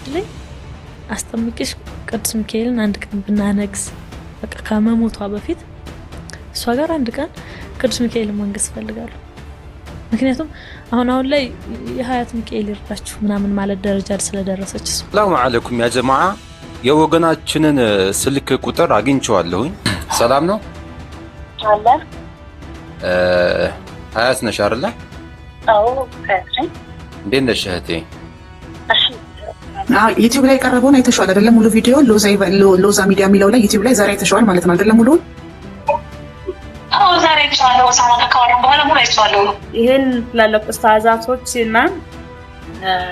ብትለኝ አስጠምቂሽ ቅዱስ ሚካኤልን አንድ ቀን ብናነግስ በቃ ከመሞቷ በፊት እሷ ጋር አንድ ቀን ቅዱስ ሚካኤልን መንገስ ፈልጋለሁ። ምክንያቱም አሁን ላይ የሀያት ሚካኤል ይርዳችሁ ምናምን ማለት ደረጃ ስለደረሰች እሱ። ሰላም አለይኩም ያ ጀማዓ፣ የወገናችንን ስልክ ቁጥር አግኝቼዋለሁኝ። ሰላም ነው አለ። ሀያት ነሽ አይደለ? አዎ ሀያት ነኝ። እንዴት ነሽ እህቴ? ዩቲዩብ ላይ ቀረበውን አይተሽዋል አይደለ? ሙሉ ቪዲዮ ሎዛ ሚዲያ የሚለው ላይ ዩቲዩብ ላይ ዛሬ አይተሽዋል ማለት ነው አይደለ? ሙሉውን ዛሬ አይቼዋለሁ። ሳማታ ካወራን በኋላ ሙሉ አይቼዋለሁ። ይሄን ላለቁ ኡስታዛቶች እና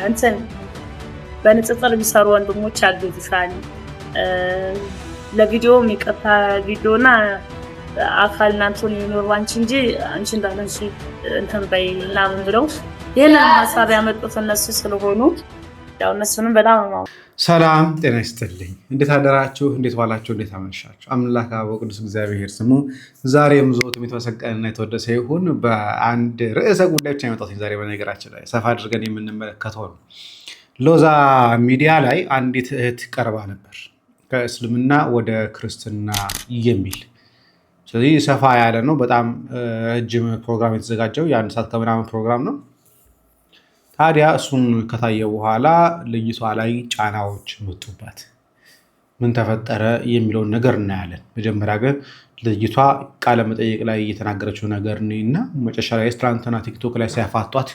እንትን በንጽጽር የሚሰሩ ወንድሞች ያግዙሻል። ለቪዲዮ የሚቀርታ ቪዲዮና አካል እናንተን የሚኖርዋንቺ እንጂ አንቺ እንዳለሽ እንትን በይና ምን ብለው ይሄን ሐሳብ ያመጡት እነሱ ስለሆኑ ያው እነሱንም በጣም ነው። ሰላም ጤና ይስጥልኝ። እንዴት አደራችሁ? እንዴት ዋላችሁ? እንዴት አመሻችሁ? አምላክ አበው ቅዱስ እግዚአብሔር ስሙ ዛሬም ዘወትም የተመሰገነና የተወደሰ ይሁን። በአንድ ርዕሰ ጉዳይ ብቻ የመጣሁት ዛሬ በነገራችን ላይ ሰፋ አድርገን የምንመለከተው ነው። ሎዛ ሚዲያ ላይ አንዲት እህት ቀርባ ነበር ከእስልምና ወደ ክርስትና የሚል። ስለዚህ ሰፋ ያለ ነው። በጣም ረጅም ፕሮግራም የተዘጋጀው የአንድ ሰዓት ከምናምን ፕሮግራም ነው። ታዲያ እሱን ከታየ በኋላ ልጅቷ ላይ ጫናዎች መጡባት። ምን ተፈጠረ የሚለውን ነገር እናያለን። መጀመሪያ ግን ልጅቷ ቃለ መጠይቅ ላይ እየተናገረችው ነገር እና መጨረሻ ላይ ትናንትና ቲክቶክ ላይ ሲያፋቷት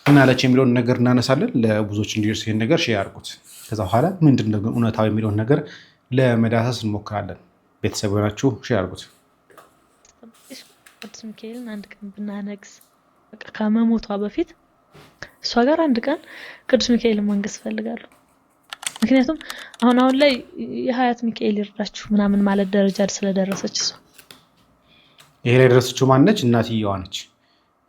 ምን አለች የሚለውን ነገር እናነሳለን። ለብዙዎች እንዲደርስ ይህን ነገር ሼር አድርጉት። ከዛ በኋላ ምንድን ነው እውነታው የሚለውን ነገር ለመዳሰስ እንሞክራለን። ቤተሰብ ሆናችሁ ሼር አድርጉት። ቅዱስ ሚካኤልን አንድ ቀን ብናነግስ በቃ ከመሞቷ በፊት እሷ ጋር አንድ ቀን ቅዱስ ሚካኤልን መንገስ ፈልጋለሁ። ምክንያቱም አሁን ላይ የሀያት ሚካኤል ይርዳችሁ ምናምን ማለት ደረጃ ስለደረሰች እሷ። ይሄ ላይ ደረሰችው ማነች? እናትየዋ ነች።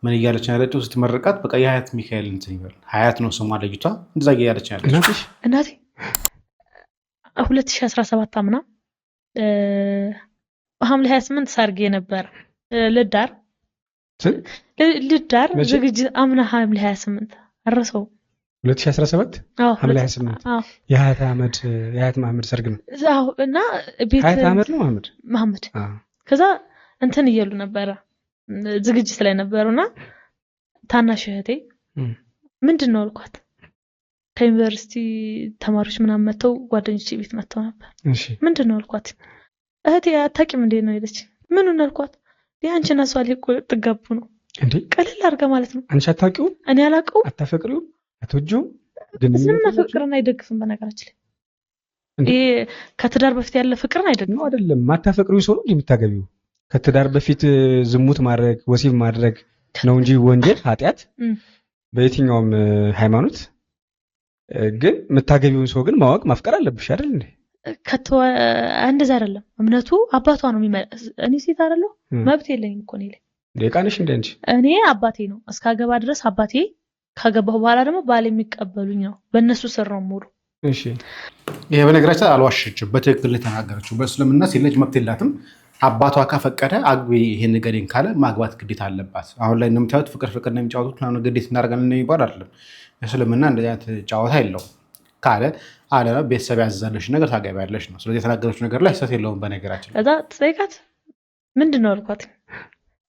ምን እያለች ያለችው ስትመርቃት በቃ የሀያት ሚካኤል እንትን ይበል ሀያት ነው ስሟ ልጅቷ። እንደዛ እያለች ያለችው እናቴ 2017 አምና ሐምሌ 28 ሰርጌ ነበር ልዳር ዝግጅት አምና ሐምሌ 28 አረሰው 2017 ሐምሌ 28 የሀያት መሐመድ ሰርግ ነው። አዎ እና ቤት ሀያት መሐመድ ነው መሐመድ ከዛ እንትን እየሉ ነበር ዝግጅት ላይ ነበርና ታናሽ እህቴ ምንድነው አልኳት። ከዩኒቨርሲቲ ተማሪዎች ምናምን መተው ጓደኞቼ ቤት መተው ነበር። እሺ ምንድነው አልኳት። እህቴ አታውቂም እንዴ ነው ያለች። ምኑን አልኳት። ያንቺና እሷ ላይ ጥጋቡ ነው እንዴ? ቀለል አድርጋ ማለት ነው። አንቺ አታውቂው? እኔ አላውቀው። አታፈቅሪው? አትወጂው? ግን ምን ፍቅርን አይደግፍም። በነገራችን ላይ ይሄ ከትዳር በፊት ያለ ፍቅርን አይደግፍም። አይደለም ማታፈቅሪው ሰው ነው የምታገቢው። ከትዳር በፊት ዝሙት ማድረግ ወሲብ ማድረግ ነው እንጂ ወንጀል ኃጢአት በየትኛውም ሃይማኖት። ግን የምታገቢውን ሰው ግን ማወቅ ማፍቀር አለብሽ አይደል እንዴ? እንደዛ አይደለም እምነቱ። አባቷ ነው የሚመለስ። እኔ ሴት አይደለሁ መብት የለኝም እኮ እኔ ላይ ደቃንሽ እንደ አንቺ። እኔ አባቴ ነው እስካገባ ድረስ አባቴ፣ ካገባሁ በኋላ ደግሞ ባል የሚቀበሉኝ ነው። በእነሱ ስር ነው ሙሉ። እሺ ይሄ በነገራችን አልዋሸችም፣ በትክክል ተናገረችው። በእስልምና ሴት ልጅ መብት የላትም። አባቷ ከፈቀደ አግቢ ይሄን ነገርን ካለ ማግባት ግዴታ አለባት። አሁን ላይ እንደምታዩት ፍቅር ነው የሚጫወቱት ምናምን ግዴታ እናደርጋለን ነው የሚባል አይደለም። እስልምና እንደዚህ አይነት ጨዋታ የለውም። ካለ አለ ነው ቤተሰብ ያዘዘልሽ ነገር ታገቢያለሽ ነው። ስለዚህ የተናገረችው ነገር ላይ ሰት የለውም በነገራችን። ከዛ ትጠይቃት ምንድነው አልኳት።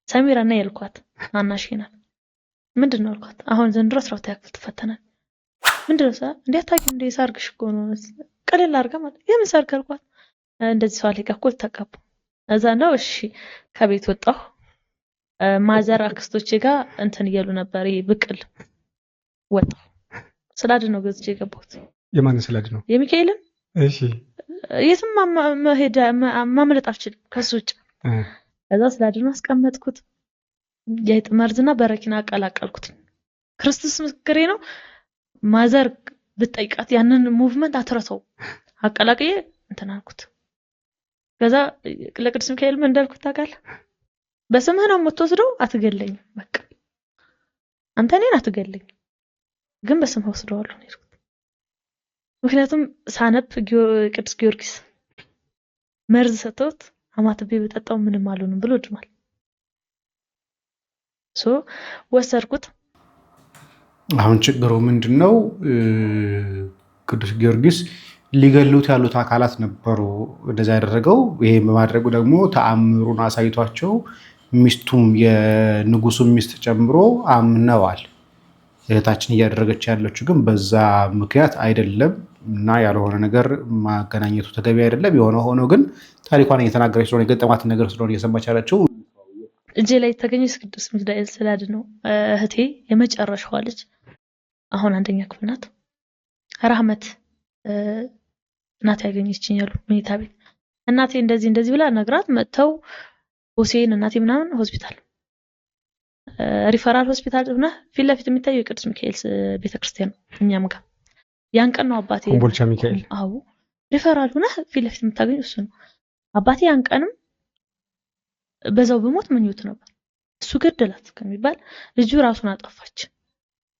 ሰሚራ እና ያልኳት አናሽ ናት። ምንድነው አልኳት። አሁን ዘንድሮ 12 ያክል ተፈተናል። ምንድነው ሰ እንዴ አታውቂም እንዴ? ሰርግሽ እኮ ነው። ቀለል አድርጋ ማለት የምን ሰርግ አልኳት። እንደዚህ ሰው ላይ እኮ ተቀቡ። እዛ ነው እሺ። ከቤት ወጣሁ። ማዘር አክስቶቼ ጋር እንትን እያሉ ነበር። ይሄ ብቅል ወጣሁ። ስላድ ነው ገዝቼ የገባሁት። የማን ስላድ ነው? የሚካኤልን። እሺ የትም መሄድ ማምለጥ አልችልም ከሱ ውጭ። ከዛ ስላድ ነው አስቀመጥኩት። የአይጥ መርዝና በረኪና አቀላቀልኩት። ክርስቶስ ምስክሬ ነው። ማዘር ብትጠይቃት ያንን ሙቭመንት አትረሳው። አቀላቅዬ እንትን አልኩት። ከዛ ለቅዱስ ሚካኤል ምን እንዳልኩት ታውቃለህ? በስምህ ነው የምትወስደው፣ አትገለኝም። በቃ አንተ እኔን አትገለኝ፣ ግን በስምህ ወስደዋለሁ ነው ያልኩት። ምክንያቱም ሳነብ ቅዱስ ጊዮርጊስ መርዝ ሰጥቶት አማትቤ በጠጣው ምንም አልሆንም ብሎ ድማል። ወሰድኩት። አሁን ችግሩ ምንድነው? ቅዱስ ጊዮርጊስ ሊገሉት ያሉት አካላት ነበሩ እንደዛ ያደረገው። ይሄ በማድረጉ ደግሞ ተአምሩን አሳይቷቸው ሚስቱም የንጉሱን ሚስት ጨምሮ አምነዋል። እህታችን እያደረገች ያለችው ግን በዛ ምክንያት አይደለም እና ያልሆነ ነገር ማገናኘቱ ተገቢ አይደለም። የሆነ ሆኖ ግን ታሪኳን እየተናገረች ስለሆነ የገጠማትን ነገር ስለሆነ እየሰማች ያለችው እጄ ላይ የተገኘች ቅዱስ ሚካኤል ስላድነው እህቴ የመጨረሻዋ ልጅ አሁን አንደኛ ክፍል ናት። ረህመት እናቴ ያገኘችኝ ያሉ መኝታ ቤት እናቴ እንደዚህ ብላ ነግራት መጥተው ሁሴን እናቴ ምናምን ሆስፒታል ሪፈራል ሆስፒታል ሆነ ፊት ለፊት የሚታየው የቅዱስ ሚካኤል ቤተክርስቲያን ነው። እኛም ጋር ያን ቀን ነው አባቴ ኮምቦልቻ ሚካኤል አዎ ሪፈራል ሆነ ፊት ለፊት የምታገኘው እሱ ነው። አባቴ ያን ቀንም በዛው በሞት ምኞት ነበር እሱ ገደላት ከሚባል ልጁ ራሱን አጠፋች።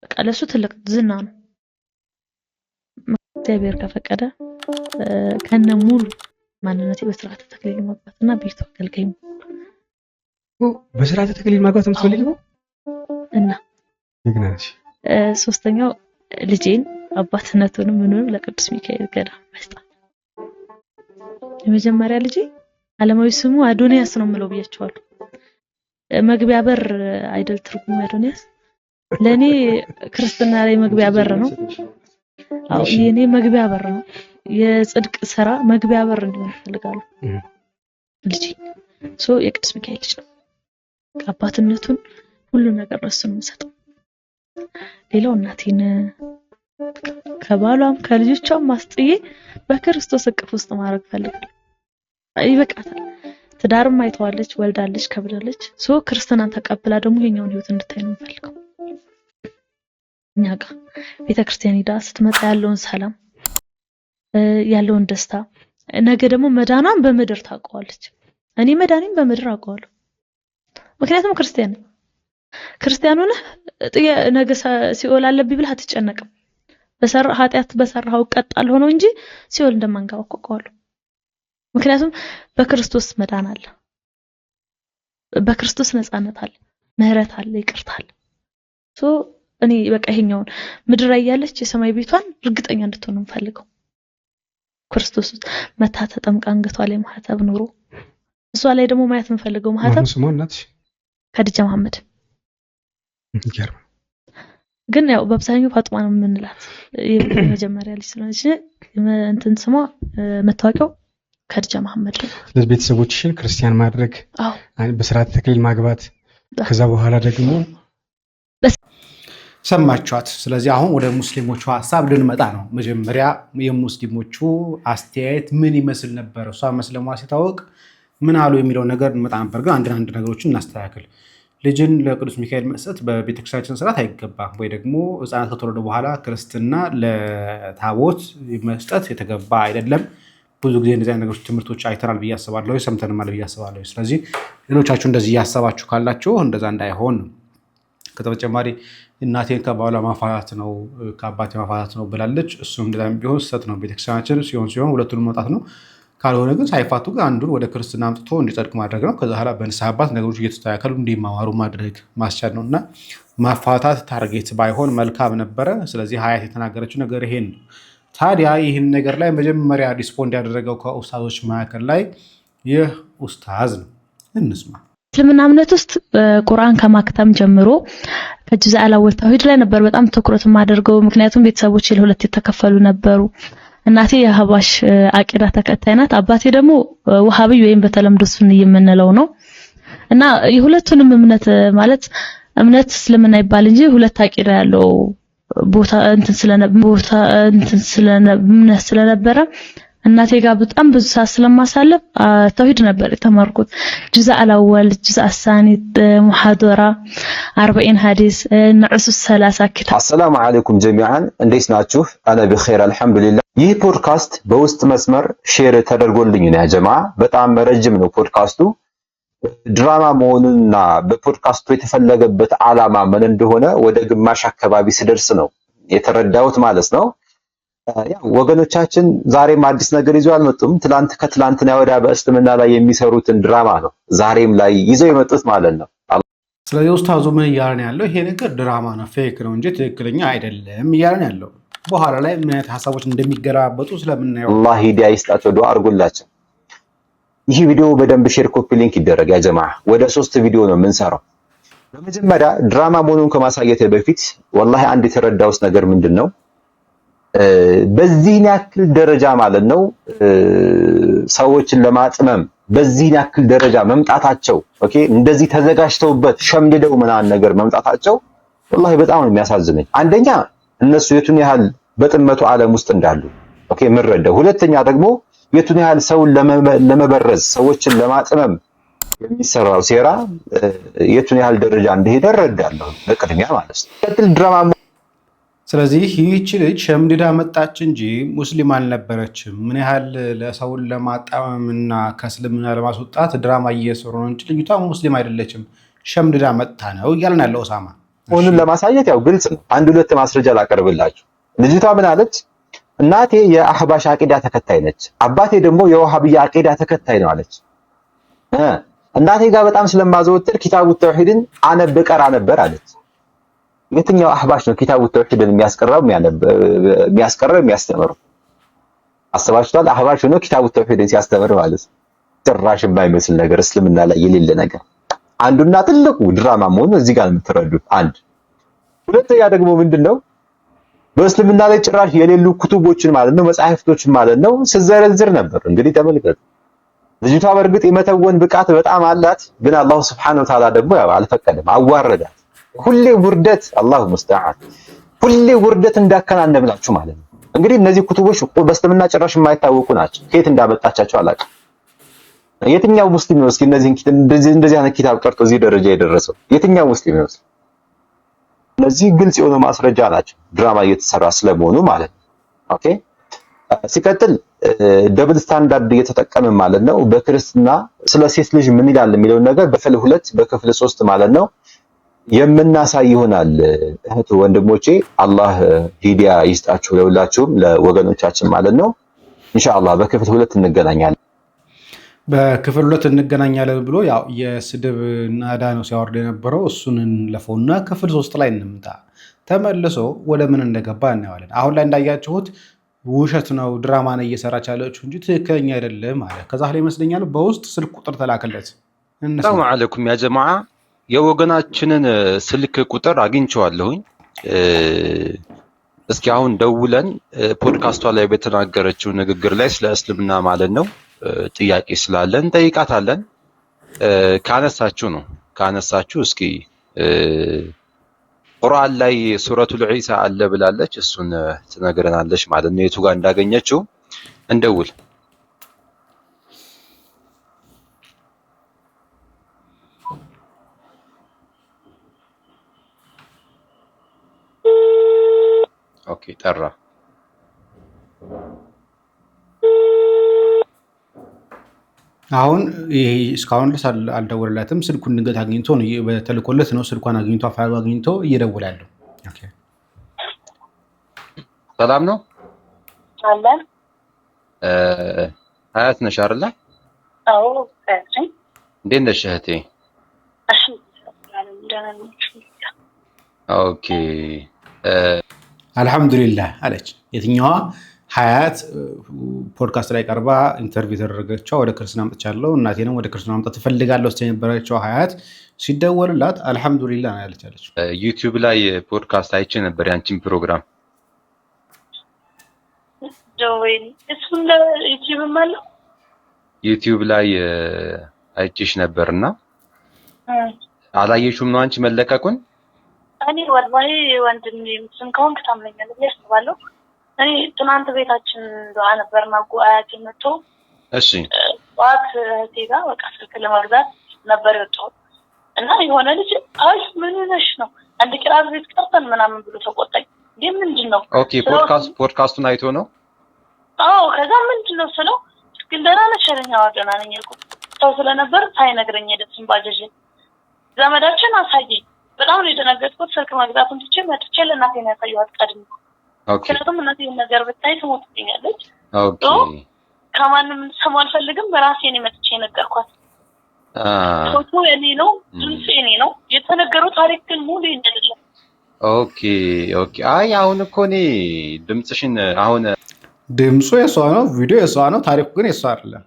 በቃ ለሱ ትልቅ ዝና ነው። እግዚአብሔር ከፈቀደ ከነ ሙሉ ማንነቴ በስርዓተ ተክሊል ማግባትና ቤቱ አገልጋይ በስርዓተ ተክሊል ማግባት የምትፈልጊው እና ይግናሽ ሶስተኛው ልጄን አባትነቱንም ምኑንም ለቅዱስ ሚካኤል ገዳም መስጠት። የመጀመሪያ ልጄ ዓለማዊ ስሙ አዶንያስ ነው የምለው ብያቸዋለሁ። መግቢያ በር አይደል ትርጉሙ አዶንያስ ለኔ ክርስትና ላይ መግቢያ በር ነው። አው የኔ መግቢያ በር ነው። የጽድቅ ስራ መግቢያ በር እንዲሆን ፈልጋለሁ። ልጄ የቅዱስ ሚካኤል ልጅ ነው። አባትነቱን ሁሉ ነገር ነው እሱ የሚሰጠው። ሌላው እናቴን ከባሏም ከልጆቿም ማስጥዬ በክርስቶስ እቅፍ ውስጥ ማድረግ ፈልጋለሁ። ይበቃታል። ትዳርም አይተዋለች፣ ወልዳለች፣ ከብዳለች። ክርስትናን ተቀብላ ደግሞ የኛውን ህይወት እንድታይ ነው የምፈልገው። እኛ ጋር ቤተክርስቲያን ሄዳ ስትመጣ ያለውን ሰላም ያለውን ደስታ ነገ ደግሞ መዳናን በምድር ታውቀዋለች። እኔ መዳኔን በምድር አውቀዋለሁ። ምክንያቱም ክርስቲያን ሆነ ነገ ሲኦል አለብኝ ብለህ አትጨነቅም። ኃጢአት በሰራው ቀጣል ሆኖ እንጂ ሲኦል እንደማንገባ አውቀዋለሁ። ምክንያቱም በክርስቶስ መዳን አለ፣ በክርስቶስ ነፃነት አለ፣ ምህረት አለ፣ ይቅርታ አለ። እኔ በቃ ይሄኛውን ምድር ላይ ያለች የሰማይ ቤቷን እርግጠኛ እንድትሆን ነው የምፈልገው። ክርስቶስ መታ ተጠምቃ አንገቷ ላይ ማህተብ ኑሮ እሷ ላይ ደግሞ ማየት የምፈልገው ማህተብ ከድጃ መሐመድ ግን ያው በአብዛኛው ፋጡማ ነው የምንላት የመጀመሪያ ልጅ ስለሆነች እንትን ስሟ መታወቂያው ከድጃ መሐመድ ነው። ስለዚህ ቤተሰቦችሽን ክርስቲያን ማድረግ በስርዓተ ተክሊል ማግባት ከዛ በኋላ ደግሞ ሰማችኋት። ስለዚህ አሁን ወደ ሙስሊሞቹ ሐሳብ ልንመጣ ነው። መጀመሪያ የሙስሊሞቹ አስተያየት ምን ይመስል ነበር፣ እሷ መስለሟ ሲታወቅ ምን አሉ የሚለው ነገር እንመጣ ነበር። ግን አንድ ነገሮችን እናስተካክል። ልጅን ለቅዱስ ሚካኤል መስጠት በቤተክርስቲያናችን ስርዓት አይገባም፣ ወይ ደግሞ ሕፃናት ከተወለዱ በኋላ ክርስትና ለታቦት መስጠት የተገባ አይደለም። ብዙ ጊዜ እንደዚህ አይነት ነገሮች ትምህርቶች አይተናል ብዬ አስባለሁ፣ ሰምተናል ብዬ አስባለሁ። ስለዚህ ሌሎቻችሁ እንደዚህ እያሰባችሁ ካላችሁ እንደዛ እንዳይሆን። ከተጨማሪ እናቴን ከባሏ ማፋታት ነው ከአባቴ ማፋታት ነው ብላለች። እሱም እንደዛም ቢሆን ስህተት ነው። ቤተክርስቲያናችን ሲሆን ሁለቱንም መውጣት ነው። ካልሆነ ግን ሳይፋቱ ግን አንዱን ወደ ክርስትና አምጥቶ እንዲጸድቅ ማድረግ ነው። ከዛ በኋላ በንስሐ አባት ነገሮች እየተስተካከሉ እንዲማማሩ ማድረግ ማስቻል ነው እና ማፋታት ታርጌት ባይሆን መልካም ነበረ። ስለዚህ ሀያት የተናገረችው ነገር ይሄን ነው። ታዲያ ይህን ነገር ላይ መጀመሪያ ሪስፖንድ ያደረገው ከኡስታዞች መካከል ላይ ይህ ኡስታዝ ነው። እንስማ። እስልምና እምነት ውስጥ ቁርአን ከማክተም ጀምሮ ከጁዝ አልአወል ተውሂድ ላይ ነበር በጣም ትኩረት ማደርገው። ምክንያቱም ቤተሰቦቼ ለሁለት የተከፈሉ ነበሩ። እናቴ የሀባሽ አቂዳ ተከታይ ናት። አባቴ ደግሞ ወሃቢ ወይም በተለምዶ ሱኒ የምንለው ነው እና የሁለቱንም እምነት ማለት እምነት እስልምና ይባል እንጂ ሁለት አቂዳ ያለው ቦታ እንትን ስለነበረ እናቴ ጋር በጣም ብዙ ሰዓት ስለማሳለፍ ተውሂድ ነበር የተማርኩት። ጁዝ አልአወል፣ ጁዝ አሳኒ፣ ሙሐደራ 40 ሐዲስ፣ ንዑስ 30 ኪታብ። አሰላሙ አለይኩም ጀሚዓን እንዴት ናችሁ? አና በኸይር አልሐምዱሊላህ። ይህ ፖድካስት በውስጥ መስመር ሼር ተደርጎልኝ ነው ያ ጀማዓ። በጣም ረጅም ነው ፖድካስቱ። ድራማ መሆኑንና በፖድካስቱ የተፈለገበት ዓላማ ምን እንደሆነ ወደ ግማሽ አካባቢ ሲደርስ ነው የተረዳሁት ማለት ነው። ያው ወገኖቻችን ዛሬም አዲስ ነገር ይዘው አልመጡም። ከትላንትና ወዲያ በእስልምና ላይ የሚሰሩትን ድራማ ነው ዛሬም ላይ ይዘው የመጡት ማለት ነው። ስለዚህ ኡስታዙ ምን እያለ ነው ያለው? ይሄ ነገር ድራማ ነው፣ ፌክ ነው እንጂ ትክክለኛ አይደለም እያለ ነው ያለው። በኋላ ላይ ምን አይነት ሐሳቦች እንደሚገለባበጡ ስለምናየው አላህ ሂዳያ ይስጣቸው ዱአ አድርጉላቸው። ይህ ቪዲዮ በደንብ ሼር ኮፒ ሊንክ ይደረግ ያ ጀማዓ። ወደ 3 ቪዲዮ ነው የምንሰራው። በመጀመሪያ ድራማ መሆኑን ከማሳየት በፊት ወላሂ አንድ የተረዳውስ ነገር ምንድነው በዚህ ያክል ደረጃ ማለት ነው ሰዎችን ለማጥመም በዚህ ያክል ደረጃ መምጣታቸው ኦኬ እንደዚህ ተዘጋጅተውበት ሸምድደው ምናን ነገር መምጣታቸው ወላሂ በጣም ነው የሚያሳዝነኝ። አንደኛ እነሱ የቱን ያህል በጥመቱ ዓለም ውስጥ እንዳሉ ኦኬ ምረዳው። ሁለተኛ ደግሞ የቱን ያህል ሰውን ለመበረዝ ሰዎችን ለማጥመም የሚሰራው ሴራ የቱን ያህል ደረጃ እንደሄደ እረዳለሁ በቅድሚያ ማለት ነው። ቀጥል ድራማ ስለዚህ ይህች ልጅ ሸምድዳ መጣች እንጂ ሙስሊም አልነበረችም። ምን ያህል ለሰውን ለማጣመምና ከእስልምና ለማስወጣት ድራማ እየሰሩ ነው እንጂ ልጅቷ ሙስሊም አይደለችም፣ ሸምድዳ መጣ ነው እያልን ያለው ኦሳማ። ሆኑን ለማሳየት ያው ግልጽ ነው። አንድ ሁለት ማስረጃ ላቀርብላችሁ። ልጅቷ ምን አለች? እናቴ የአህባሽ አቂዳ ተከታይ ነች፣ አባቴ ደግሞ የወሃቢያ አቂዳ ተከታይ ነው አለች። እናቴ ጋር በጣም ስለማዘወትር ኪታቡ ተውሂድን አነብቀራ ነበር አለች። የትኛው አህባሽ ነው ኪታቡ ተውሂድን የሚያስቀረው የሚያስተምረው? አስባችኋል? አህባሽ ነው ኪታቡ ተውሂድን ሲያስተምር ማለት ጭራሽ የማይመስል ነገር እስልምና ላይ የሌለ ነገር። አንዱና ትልቁ ድራማ መሆኑን እዚህ ጋር የምትረዱት አንድ። ሁለተኛ ደግሞ ምንድነው በእስልምና ላይ ጭራሽ የሌሉ ኩቱቦችን ማለት ነው መጻሕፍቶችን ማለት ነው ስዘረዝር ነበር። እንግዲህ ተመልከቱ። ልጅቷ በእርግጥ የመተወን ብቃት በጣም አላት፣ ግን አላህ Subhanahu Wa Ta'ala ደግሞ ያው አልፈቀደም፣ አዋረዳት። ሁሌ ውርደት አላሁ ሙስተዓን፣ ሁሌ ውርደት እንዳከናነብላችሁ ማለት ነው። እንግዲህ እነዚህ ኩቱቦች በእስልምና ጭራሽ የማይታወቁ ናቸው። ከየት እንዳመጣቻቸው አላውቅም። የትኛው ሙስሊም ነው እስኪ እንደዚህ አይነት ኪታብ ቀርቶ እዚህ ደረጃ የደረሰው? የትኛው ሙስሊም ነው? እነዚህ ግልጽ የሆነ ማስረጃ ናቸው ድራማ እየተሰራ ስለመሆኑ ማለት ነው። ኦኬ ሲቀጥል ደብል ስታንዳርድ እየተጠቀመ ማለት ነው በክርስትና ስለ ሴት ልጅ ምን ይላል የሚለውን ነገር በክፍል 2 በክፍል 3 ማለት ነው የምናሳይ ይሆናል። እህት ወንድሞቼ አላህ ሂዳያ ይስጣችሁ ለሁላችሁም ለወገኖቻችን ማለት ነው። ኢንሻአላህ በክፍል 2 እንገናኛለን። በክፍል 2 እንገናኛለን ብሎ ያው የስድብ ናዳ ነው ሲያወርድ የነበረው። እሱን እንለፈውና ክፍል 3 ላይ እንምጣ። ተመልሶ ወደ ምን እንደገባ እናያለን። አሁን ላይ እንዳያችሁት ውሸት ነው ድራማ ነው እየሰራች ያለችው እንጂ ትክክለኛ አይደለም ማለት ከዛ ላይ ይመስለኛል በውስጥ ስልክ ቁጥር ተላከለት። ሰላም አለይኩም ያ ጀማዓ፣ የወገናችንን ስልክ ቁጥር አግኝቼዋለሁኝ። እስኪ አሁን ደውለን ፖድካስቷ ላይ በተናገረችው ንግግር ላይ ስለ እስልምና ማለት ነው ጥያቄ ስላለን ጠይቃታለን። ካነሳችሁ እስኪ ቁርአን ላይ ሱረቱል ዒሳ አለ ብላለች፣ እሱን ትነግረናለች ማለት ነው። የቱ ጋር እንዳገኘችው እንደውል። ኦኬ ጠራ። አሁን እስካሁን ድረስ አልደወለላትም። ስልኩን ድንገት አግኝቶ ነው በተልኮለት ነው ስልኳን አግኝቶ ፋይሉ አግኝቶ እየደወለ ያለው። ኦኬ ሰላም ነው አለን። ሀያት ነሽ አይደል? አዎ እሺ። እንዴት ነሽ እህቴ? እሺ ኦኬ አልሐምዱሊላህ አለች። የትኛዋ ሀያት ፖድካስት ላይ ቀርባ ኢንተርቪው የተደረገችው ወደ ክርስትና መጥቻለሁ እናቴንም ወደ ክርስትና ማምጣት እፈልጋለሁ የነበረችው ሀያት ሲደወልላት አልሐምዱሊላህ ነው ያለች። ዩቲዩብ ላይ ፖድካስት አይቼ ነበር ያንቺን ፕሮግራም። ዩቲዩብ ላይ አይቼሽ ነበርና አላየሽውም ነው አንቺ መለቀቁን? እኔ ወላሂ ወንድሜ ምስም ከሆንክ ታምነኛለህ ብዬ አስባለሁ። እኔ ትናንት ቤታችን ዱዓ ነበር ማጓያት መጥቶ እሺ ዋት ቴጋ በቃ ስልክ ለመግዛት ነበር የወጣው እና የሆነ ልጅ አይ ምን ነሽ ነው አንድ ቅራብ ቤት ቀርተን ምናምን ብሎ ተቆጣኝ። ምንድን ነው? ኦኬ ፖድካስቱን አይቶ ነው? አዎ ከዛ ምንድን ነው ስለው ግን ደህና ነሽ አለኝ። አዎ ደህና ነኝ አልኩት። ሰው ስለነበር ሳይነግረኝ ደስም ባጀጅ ዘመዳችን አሳየኝ። በጣም ነው የደነገጥኩት። ስልክ መግዛቱን ትቼ መጥቼ ለእናቴ ነው ያሳየኋት ቀድሜ። ምክንያቱም እናቴ ነገር ብታይ ትሞትብኛለች። ከማንም ሰው አልፈልግም፣ በራሴ ነው መጥቼ የነገርኳት። ፎቶ የኔ ነው፣ ድምፅ የኔ ነው። የተነገረው ታሪክ ግን ሙሉ አይደለም። ኦኬ ኦኬ። አይ አሁን እኮ እኔ ድምፅሽን አሁን ድምፁ የሷ ነው፣ ቪዲዮ የሷ ነው፣ ታሪኩ ግን የሷ አይደለም።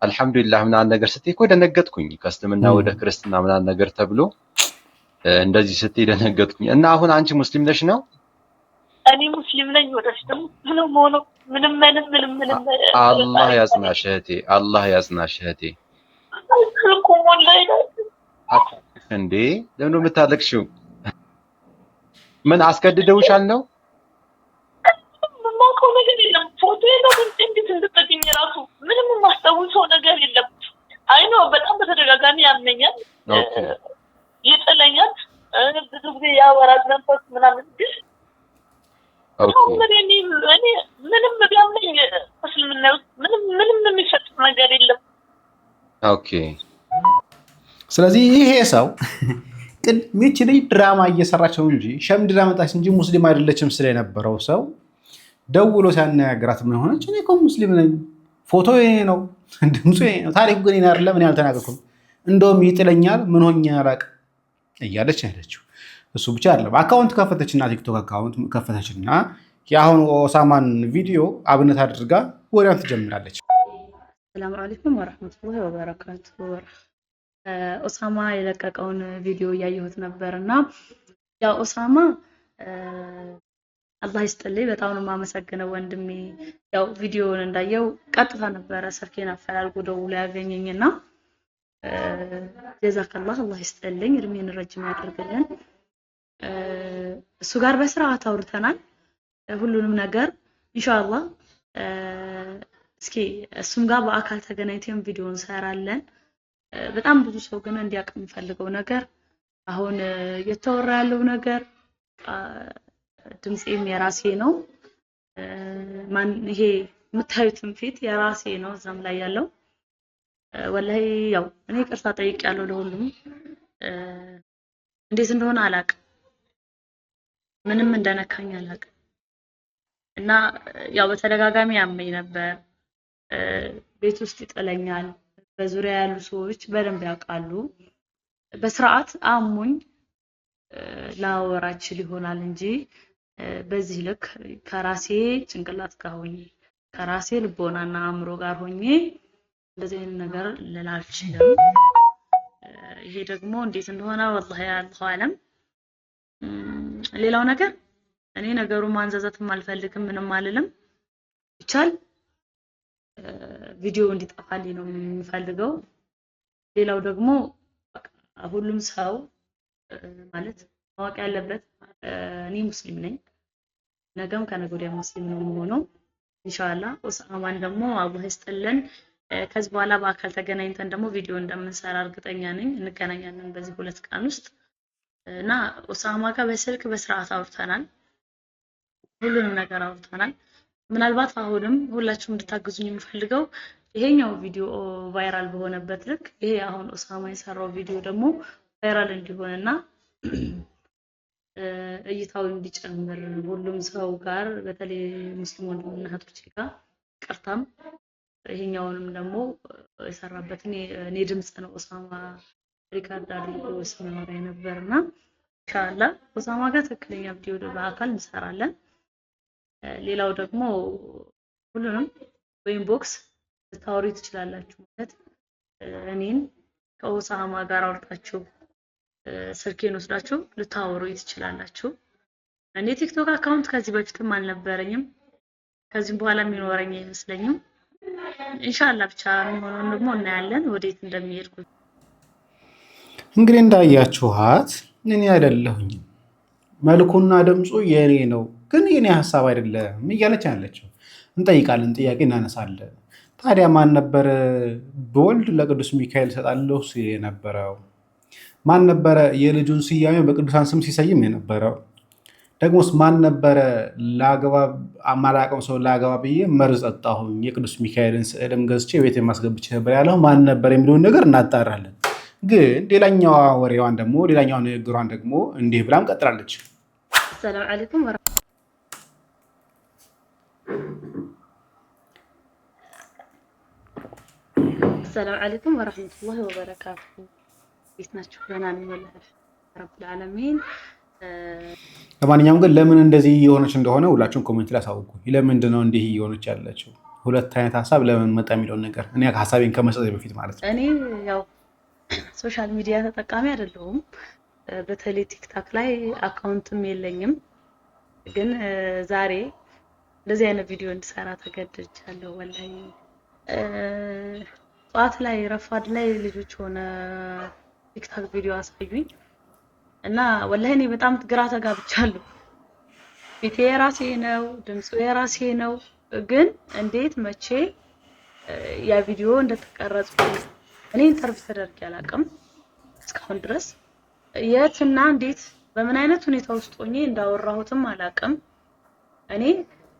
አልሐምዱሊላህ ምናምን ነገር ስትይ እኮ ደነገጥኩኝ። ከእስልምና ወደ ክርስትና ምናምን ነገር ተብሎ እንደዚህ ስትይ ደነገጥኩኝ። እና አሁን አንቺ ሙስሊም ነሽ ነው? እኔ ሙስሊም ነኝ። ወደፊትም ምንም አላህ ያጽናሽ እህቴ፣ አላህ ያጽናሽ እህቴ። እንዴ ለምን የምታለቅሽው? ምን አስገድደውሻል ነው? የማውቀው ነገር የለም። ፎቶ የለም። እንዴት እንድትጠግኝ ራሱ ምንም የማስታውሰው ነገር የለም። አይ ነው በጣም በተደጋጋሚ ያመኛል፣ ይጥለኛል፣ ብዙ ጊዜ ያወራል መንፈስ ምናምን። ግን እኔ ምንም ቢያመኝ እስልምና ውስጥ ምንም የሚሰጥ ነገር የለም። ኦኬ። ስለዚህ ይሄ ሰው ቅድሚች ላይ ድራማ እየሰራቸው እንጂ ሸምድዳ መጣች እንጂ ሙስሊም አይደለችም ስለነበረው ሰው ደውሎ ሲያነጋግራት ምን ሆነች? እኔ እኮ ሙስሊም ነኝ፣ ፎቶ የኔ ነው፣ ድምፁ የኔ ነው፣ ታሪኩ ግን የኔ አይደለም፣ እኔ አልተናገርኩም፣ እንደውም ይጥለኛል፣ ምን ሆኜ አላውቅም እያለች ያለችው። እሱ ብቻ አይደለም፣ አካውንት ከፈተችና ቲክቶክ አካውንት ከፈተችና የአሁኑ ኦሳማን ቪዲዮ አብነት አድርጋ ወዲያውኑ ትጀምራለች። ሰላም አለይኩም ወራህመቱላሂ ወበረካቱ። ኦሳማ የለቀቀውን ቪዲዮ እያየሁት ነበርና ያው ኦሳማ አላህ ይስጥልኝ፣ በጣም ነው የማመሰግነው ወንድሜ። ያው ቪዲዮውን እንዳየው ቀጥታ ነበረ ስልኬን አፈላልጎ ደውሎ ያገኘኝና ጀዛከላህ፣ አላህ ይስጥልኝ፣ እድሜን ረጅም ያድርግልን። እሱ ጋር በስርዓት አውርተናል ሁሉንም ነገር ኢንሻአላህ። እስኪ እሱም ጋር በአካል ተገናኝተን ቪዲዮ እንሰራለን። በጣም ብዙ ሰው ግን እንዲያውቅ የምፈልገው ነገር አሁን እየተወራ ያለው ነገር ድምጼም የራሴ ነው። ይሄ የምታዩትን ፊት የራሴ ነው እዛም ላይ ያለው። ወላሂ ያው እኔ ቅርታ ጠይቄያለሁ ለሁሉም። እንዴት እንደሆነ አላውቅም፣ ምንም እንደነካኝ አላውቅም። እና ያው በተደጋጋሚ ያመኝ ነበር፣ ቤት ውስጥ ይጥለኛል። በዙሪያ ያሉ ሰዎች በደንብ ያውቃሉ። በስርዓት አሙኝ ላወራችል ይሆናል እንጂ በዚህ ልክ ከራሴ ጭንቅላት ጋር ሆኜ ከራሴ ልቦናና አእምሮ ጋር ሆኜ እንደዚህ አይነት ነገር ልላልችልም። ይሄ ደግሞ እንዴት እንደሆነ ወላሂ አላሁ አለም። ሌላው ነገር እኔ ነገሩ ማንዘዛትም አልፈልግም፣ ምንም አልልም። ይቻል ቪዲዮ እንዲጠፋልኝ ነው የምፈልገው። ሌላው ደግሞ ሁሉም ሰው ማለት ማወቅ ያለበት እኔ ሙስሊም ነኝ፣ ነገም ከነገ ወዲያ ሙስሊም ነው የምሆነው ኢንሻአላህ። ኦሳማን ደግሞ አላህ ይስጥልን። ከዚህ በኋላ በአካል ተገናኝተን ደግሞ ቪዲዮ እንደምንሰራ እርግጠኛ ነኝ። እንገናኛለን በዚህ 2 ቀን ውስጥ እና ኦሳማ ጋር በስልክ በስርዓት አውርተናል፣ ሁሉንም ነገር አውርተናል። ምናልባት አሁንም ሁላችሁም እንድታግዙኝ የምፈልገው ይሄኛው ቪዲዮ ቫይራል በሆነበት ልክ ይሄ አሁን ኦሳማ የሰራው ቪዲዮ ደግሞ ቫይራል እንዲሆንና እይታው እንዲጨምር ሁሉም ሰው ጋር በተለይ ሙስሊም ወንድምና እህቶቼ ጋር ቅርታም ይሄኛውንም ደግሞ የሰራበትን እኔ ድምጽ ነው ኦሳማ ሪካርድ አድርጎ ሲያወራ የነበርና ኢንሻአላህ ኦሳማ ጋር ትክክለኛ ቪዲዮ በአካል እንሰራለን። ሌላው ደግሞ ሁሉንም በኢንቦክስ ልታወሩ ትችላላችሁ። ማለት እኔን ከኦሳማ ጋር አውርታችሁ ስልኬን ወስዳችሁ ልታወሩ ትችላላችሁ። እኔ ቲክቶክ አካውንት ከዚህ በፊትም አልነበረኝም፣ ከዚህም በኋላ የሚኖረኝ አይመስለኝም። ኢንሻአላህ ብቻ የሚሆነውን ደግሞ እናያለን ወዴት እንደሚሄድ። እንግዲህ እንዳያችኋት እኔ አይደለሁኝ መልኩና ድምፁ የኔ ነው ግን የኔ ሐሳብ አይደለም እያለች ያለችው። እንጠይቃለን፣ ጥያቄ እናነሳለን። ታዲያ ማን ነበር በወልድ ለቅዱስ ሚካኤል ሰጣለሁ ሲል የነበረው? ማን ነበረ የልጁን ስያሜ በቅዱሳን ስም ሲሰይም የነበረው? ደግሞስ ማን ነበረ ላገባ አማላቀም ሰው ላገባ ብዬ መርዝ ጠጣሁኝ የቅዱስ ሚካኤልን ስዕልም ገዝቼ ቤት የማስገብቼ ነበር ያለው ማን ነበር የሚለውን ነገር እናጣራለን። ግን ሌላኛዋ ወሬዋን ደግሞ ሌላኛዋ ንግግሯን ደግሞ እንዲህ ብላም ቀጥላለች። ሰላም አለይኩም ሰላም አለይኩም ወራህመቱላሂ ወበረካቱ። ቤት ናችሁ? ደህና ነኝ ወላሂ ረብል ዓለሚን። ለማንኛውም ግን ለምን እንደዚህ እየሆነች እንደሆነ ሁላችሁም ኮሜንት ላይ አሳውቁ። ለምንድን ነው እንዲህ እየሆነች ያለችው? ሁለት አይነት ሀሳብ ለምን መጣ የሚለውን ነገር እኔ ሀሳቤን ከመስጠት በፊት ማለት ነው። እኔ ያው ሶሻል ሚዲያ ተጠቃሚ አይደለሁም። በተለይ ቲክታክ ላይ አካውንትም የለኝም። ግን ዛሬ እንደዚህ አይነት ቪዲዮ እንድሰራ ተገድጃለሁ። ወላሂ ጠዋት ላይ ረፋድ ላይ ልጆች ሆነ ቲክታክ ቪዲዮ አሳዩኝ እና ወላሂ እኔ በጣም ግራ ተጋብቻለሁ። ፊቴ የራሴ ነው፣ ድምፁ የራሴ ነው። ግን እንዴት መቼ ያ ቪዲዮ እንደተቀረጽኩ እኔ ኢንተርቪው ተደርጌ አላውቅም እስካሁን ድረስ። የትና እንዴት በምን አይነት ሁኔታ ውስጥ ሆኜ እንዳወራሁትም አላውቅም። እኔ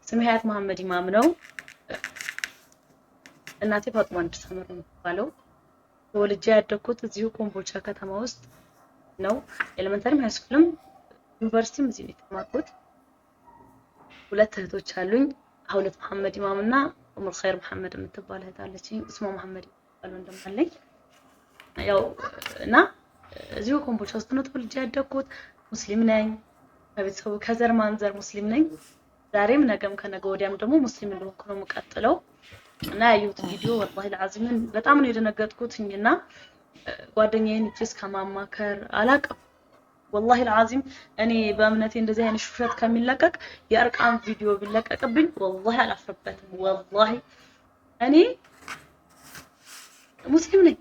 ስሜ ሀያት መሐመድ ኢማም ነው። እናቴ ፋጡማ እንድትሰምር ነው የሚባለው። ተወልጄ ያደግኩት እዚሁ ኮምቦልቻ ከተማ ውስጥ ነው። ኤሌመንተሪም ሃይስኩልም ዩኒቨርሲቲም እዚህ ነው የተማርኩት። ሁለት እህቶች አሉኝ። ሁለት መሐመድ ኢማም እና ኡሙል ኸይር መሐመድ የምትባል እህት አለችኝ። እስሟ መሐመድ የሚባል ወንድም አለኝ። ያው እና እዚሁ ኮምቦልቻ ውስጥ ነው ተወልጄ ያደግኩት። ሙስሊም ነኝ። ከቤተሰቡ ከዘር ማንዘር ሙስሊም ነኝ። ዛሬም ነገም ከነገ ወዲያም ደግሞ ሙስሊም እንደሆንኩ ነው የምቀጥለው። እና ያየሁት ቪዲዮ ወላሂ ለአዚምን በጣም ነው የደነገጥኩትኝና ጓደኛዬን እጅ እስከማማከር አላውቅም። ወላሂ ለአዚም እኔ በእምነቴ እንደዚህ አይነት ውሸት ከሚለቀቅ የእርቃን ቪዲዮ ቢለቀቅብኝ ወላሂ አላፍርበትም። ወላሂ እኔ ሙስሊም ነኝ።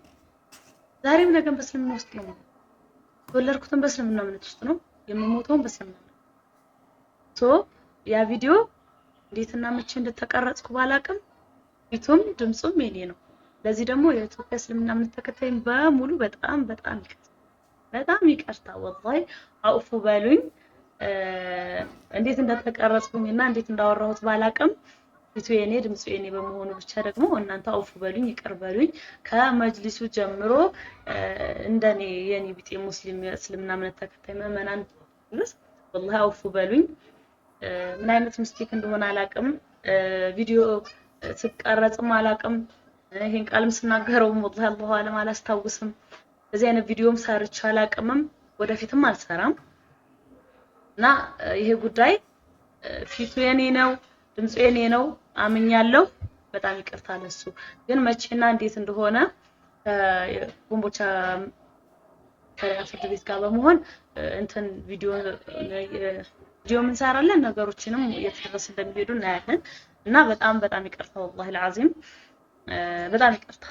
ዛሬም ነገም በእስልምና ውስጥ ነው የተወለድኩትም በእስልምና እምነት ውስጥ ነው የምሞተውም በእስልምና ያ ቪዲዮ እንዴትና መቼ እንደተቀረጽኩ ባላውቅም ፊቱም ድምጹም የኔ ነው። ለዚህ ደግሞ የኢትዮጵያ እስልምና እምነት ተከታይም በሙሉ በጣም ይቅርታ ወላሂ አውፉ በሉኝ። እንዴት እንደተቀረጽኩኝና እንዴት እንዳወራሁት ባላውቅም ፊቱ የኔ ድምጹ የኔ በመሆኑ ብቻ ደግሞ እናንተ አውፉ በሉኝ፣ ይቅር በሉኝ። ከመጅሊሱ ጀምሮ እንደኔ የኔ ቢጤ ሙስሊም እስልምና እምነት ተከታይ ምዕመናን ድረስ ወላሂ አውፉ በሉኝ። ምን አይነት ሚስቴክ እንደሆነ አላውቅም። ቪዲዮ ስቀረጽም አላውቅም። ይሄን ቃልም ስናገረውም ወላሂ አላሁ አለም አላስታውስም። በዚህ አይነት ቪዲዮም ሰርቼ አላውቅምም፣ ወደፊትም አልሰራም። እና ይሄ ጉዳይ ፊቱ የኔ ነው፣ ድምፁ የኔ ነው አምኛለሁ። በጣም ይቅርታ ለሱ። ግን መቼና እንዴት እንደሆነ ኮምቦልቻ ፍርድ ቤት ጋር በመሆን እንትን ቪዲዮ ምን እንሰራለን፣ ነገሮችንም እየተደረሰ እንደሚሄዱ እናያለን። እና በጣም ይቅርታ ወላሂ ለአዚም በጣም ይቅርታ።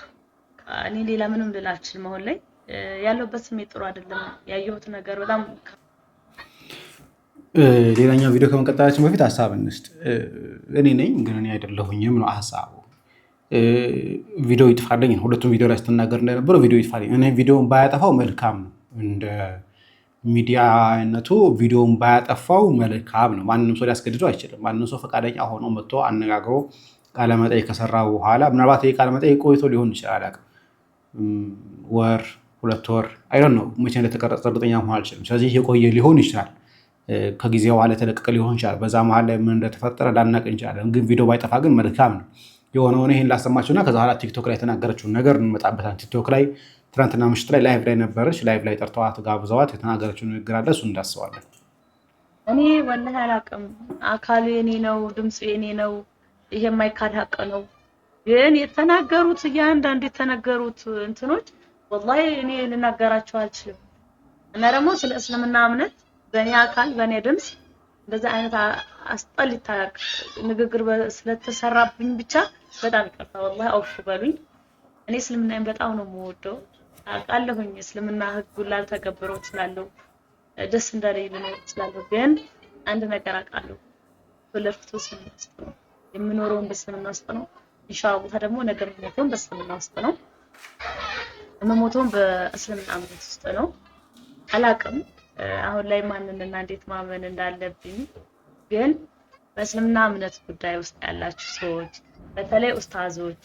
እኔ ሌላ ምንም ልል አልችልም። አሁን ላይ ያለሁበት ስሜት ጥሩ አይደለም። ያየሁት ነገር በጣም ሌላኛው ቪዲዮ ከመቀጠላችን በፊት ሀሳብ እንስጥ። እኔ ነኝ ግን እኔ አይደለሁኝም ነው ሀሳቡ። ቪዲዮ ይጥፋልኝ ነው። ሁለቱም ቪዲዮ ላይ ስትናገር እንደነበረው ቪዲዮ ይጥፋልኝ። እኔ ቪዲዮውን ባያጠፋው መልካም ነው። እንደ ሚዲያነቱ ቪዲዮውን ባያጠፋው መልካም ነው። ማንንም ሰው ሊያስገድደው አይችልም። ማንንም ሰው ፈቃደኛ ሆኖ መጥቶ አነጋግሮ ቃለመጠይቅ ከሰራ በኋላ ምናልባት ይሄ ቃለመጠይቅ ቆይቶ ሊሆን ይችላል። ወር 2 ወር አይደል ነው መቼ እንደተቀረጸ እርግጠኛ መሆን አልችልም። ስለዚህ የቆየ ሊሆን ይችላል። ከጊዜ በኋላ የተለቀቀ ሊሆን ይችላል። በዛ መሀል ላይ ምን እንደተፈጠረ ላናቅ እንችላለን። ግን ቪዲዮ ባይጠፋ ግን መልካም ነው። የሆነውን ይሄን ላሰማችሁና ከዛ በኋላ ቲክቶክ ላይ የተናገረችውን ነገር እንመጣበታለን። ቲክቶክ ላይ ትናንትና ምሽት ላይ ላይቭ ላይ ነበረች። ላይቭ ላይ ጠርተዋት ጋብዘዋት የተናገረችው ንግግር አለ። እሱን እንዳስባለን። እኔ ወላሂ አላውቅም። አካሉ የኔ ነው፣ ድምፁ የኔ ነው። ይሄ የማይካድ ሀቅ ነው። ግን የተናገሩት እያንዳንዱ የተናገሩት እንትኖች ወላሂ እኔ ልናገራቸው አልችልም። እና ደግሞ ስለ እስልምና እምነት በእኔ አካል በእኔ ድምፅ እንደዛ አይነት አስጠሊታ ንግግር ስለተሰራብኝ ብቻ በጣም ይቅርታ ወላሂ አውፉ በሉኝ። እኔ እስልምናን በጣም ነው የምወደው። አውቃለሁኝ እስልምና ህጉን ላልተገብረው እችላለሁ፣ ደስ እንዳለኝ ልኖር እችላለሁ። ግን አንድ ነገር አውቃለሁ፣ ወለፍቱ እስልምና ውስጥ ነው የምኖረው፣ በእስልምና ውስጥ ነው። ኢንሻአላህ ደግሞ ነገር የምሞተው በእስልምና ውስጥ ነው፣ የምሞተው በእስልምና እምነት ውስጥ ነው። አላውቅም አሁን ላይ ማንንና እንዴት ማመን እንዳለብኝ። ግን በእስልምና እምነት ጉዳይ ውስጥ ያላችሁ ሰዎች፣ በተለይ ኡስታዞች፣